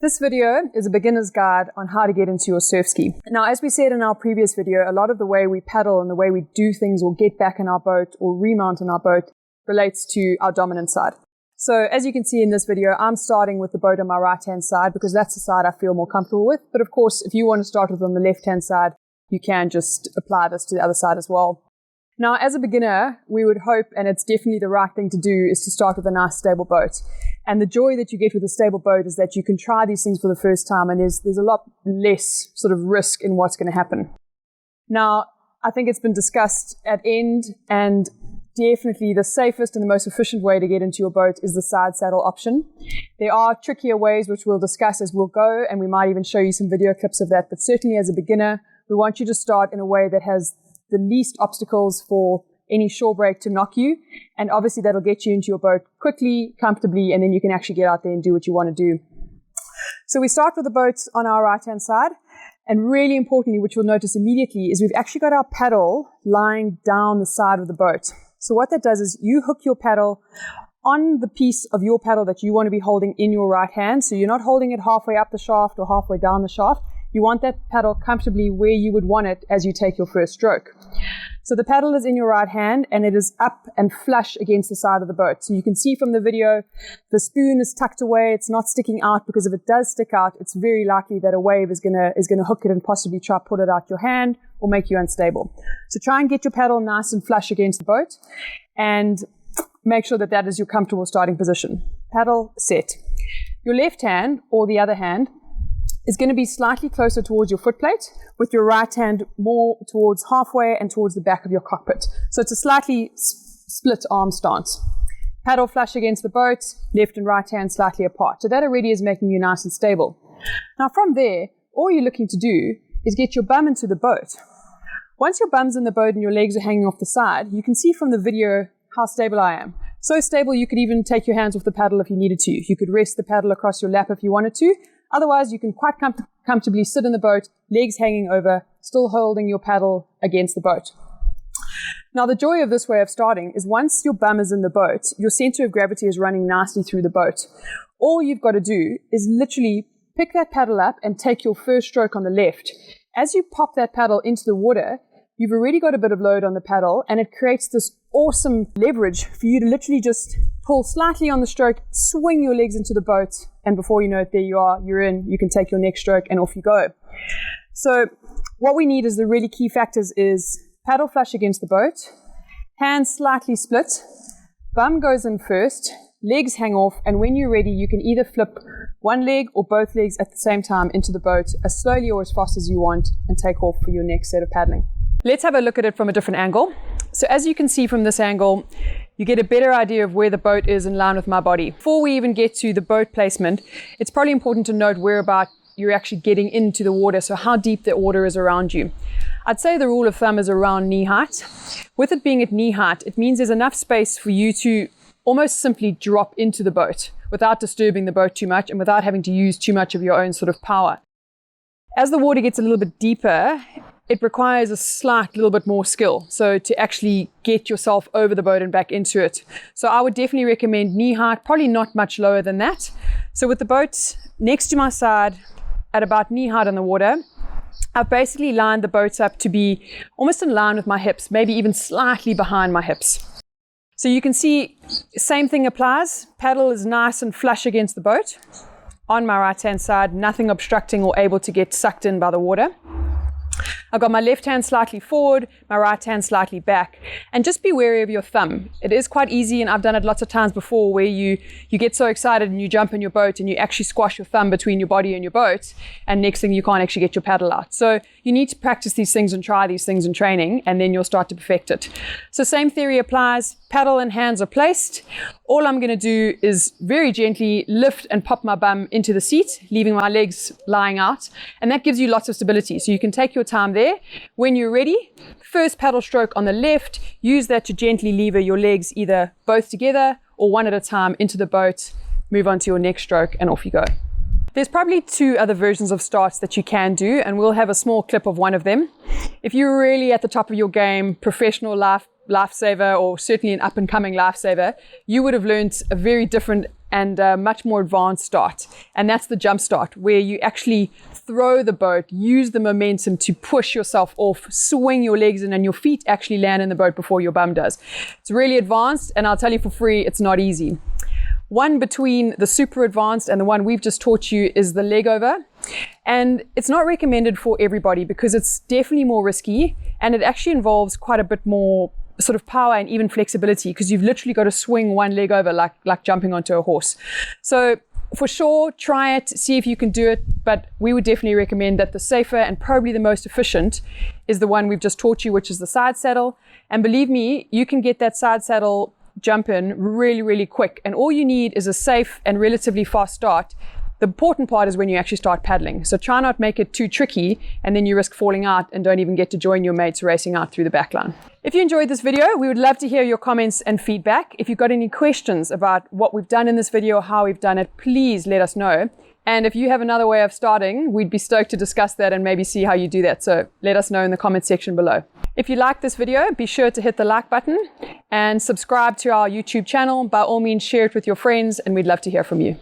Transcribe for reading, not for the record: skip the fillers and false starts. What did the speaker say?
This video is a beginner's guide on how to get into your Surfski. Now, as we said in our previous video, a lot of the way we paddle and the way we do things or get back in our boat or remount in our boat relates to our dominant side. So as you can see in this video, I'm starting with the boat on my right-hand side because that's the side I feel more comfortable with. But of course, if you want to start with on the left-hand side, you can just apply this to the other side as well. Now, as a beginner, we would hope, and it's definitely the right thing to do, is to start with a nice stable boat. And the joy that you get with a stable boat is that you can try these things for the first time, and there's a lot less sort of risk in what's going to happen. Now, I think it's been discussed at end, and definitely the safest and the most efficient way to get into your boat is the side saddle option. There are trickier ways, which we'll discuss as we'll go, and we might even show you some video clips of that. But certainly as a beginner, we want you to start in a way that has the least obstacles for any shore break to knock you. And obviously that'll get you into your boat quickly, comfortably, and then you can actually get out there and do what you want to do. So we start with the boat on our right-hand side. And really importantly, which you'll notice immediately, is we've actually got our paddle lying down the side of the boat. So what that does is you hook your paddle on the piece of your paddle that you want to be holding in your right hand. So you're not holding it halfway up the shaft or halfway down the shaft. You want that paddle comfortably where you would want it as you take your first stroke. So the paddle is in your right hand and it is up and flush against the side of the boat. So you can see from the video, the spoon is tucked away. It's not sticking out, because if it does stick out, it's very likely that a wave is gonna hook it and possibly try to pull it out your hand or make you unstable. So try and get your paddle nice and flush against the boat and make sure that that is your comfortable starting position. Paddle set. Your left hand, or the other hand, is going to be slightly closer towards your foot plate, with your right hand more towards halfway and towards the back of your cockpit. So it's a slightly split arm stance. Paddle flush against the boat, left and right hand slightly apart. So that already is making you nice and stable. Now from there, all you're looking to do is get your bum into the boat. Once your bum's in the boat and your legs are hanging off the side, you can see from the video how stable I am. So stable you could even take your hands off the paddle if you needed to. You could rest the paddle across your lap if you wanted to. Otherwise, you can quite comfortably sit in the boat, legs hanging over, still holding your paddle against the boat. Now, the joy of this way of starting is once your bum is in the boat, your center of gravity is running nicely through the boat. All you've got to do is literally pick that paddle up and take your first stroke on the left. As you pop that paddle into the water, you've already got a bit of load on the paddle, and it creates this awesome leverage for you to literally just pull slightly on the stroke, swing your legs into the boat, and before you know it, there you are, you're in. You can take your next stroke and off you go. So what we need is the really key factors is paddle flush against the boat, hands slightly split, bum goes in first, legs hang off, and when you're ready, you can either flip one leg or both legs at the same time into the boat as slowly or as fast as you want and take off for your next set of paddling. Let's have a look at it from a different angle. So as you can see from this angle, you get a better idea of where the boat is in line with my body. Before we even get to the boat placement, it's probably important to note whereabout you're actually getting into the water, so how deep the water is around you. I'd say the rule of thumb is around knee height. With it being at knee height, it means there's enough space for you to almost simply drop into the boat without disturbing the boat too much and without having to use too much of your own sort of power. As the water gets a little bit deeper, it requires a slight little bit more skill. So to actually get yourself over the boat and back into it. So I would definitely recommend knee height, probably not much lower than that. So with the boat next to my side at about knee height in the water, I've basically lined the boat up to be almost in line with my hips, maybe even slightly behind my hips. So you can see, same thing applies. Paddle is nice and flush against the boat. On my right-hand side, nothing obstructing or able to get sucked in by the water. I've got my left hand slightly forward, my right hand slightly back. And just be wary of your thumb. It is quite easy, and I've done it lots of times before, where you get so excited and you jump in your boat and you actually squash your thumb between your body and your boat, and next thing you can't actually get your paddle out. So you need to practice these things and try these things in training, and then you'll start to perfect it. So same theory applies. Paddle and hands are placed. All I'm going to do is very gently lift and pop my bum into the seat, leaving my legs lying out. And that gives you lots of stability. So you can take your time there. When you're ready, first paddle stroke on the left, use that to gently lever your legs either both together or one at a time into the boat, move on to your next stroke, and off you go. There's probably two other versions of starts that you can do, and we'll have a small clip of one of them. If you're really at the top of your game, professional lifesaver, or certainly an up-and-coming lifesaver, you would have learned a very different and much more advanced start. And that's the jump start, where you actually throw the boat, use the momentum to push yourself off, swing your legs in, and your feet actually land in the boat before your bum does. It's really advanced, and I'll tell you for free, it's not easy. One between the super advanced and the one we've just taught you is the leg over. And it's not recommended for everybody because it's definitely more risky, and it actually involves quite a bit more sort of power and even flexibility, because you've literally got to swing one leg over like jumping onto a horse. So for sure, try it, see if you can do it, but we would definitely recommend that the safer and probably the most efficient is the one we've just taught you, which is the side saddle. And believe me, you can get that side saddle jump in really, really quick. And all you need is a safe and relatively fast start. The important part is when you actually start paddling. So try not make it too tricky, and then you risk falling out and don't even get to join your mates racing out through the backline. If you enjoyed this video, we would love to hear your comments and feedback. If you've got any questions about what we've done in this video or how we've done it, please let us know. And if you have another way of starting, we'd be stoked to discuss that and maybe see how you do that. So let us know in the comment section below. If you like this video, be sure to hit the like button and subscribe to our YouTube channel. By all means, share it with your friends, and we'd love to hear from you.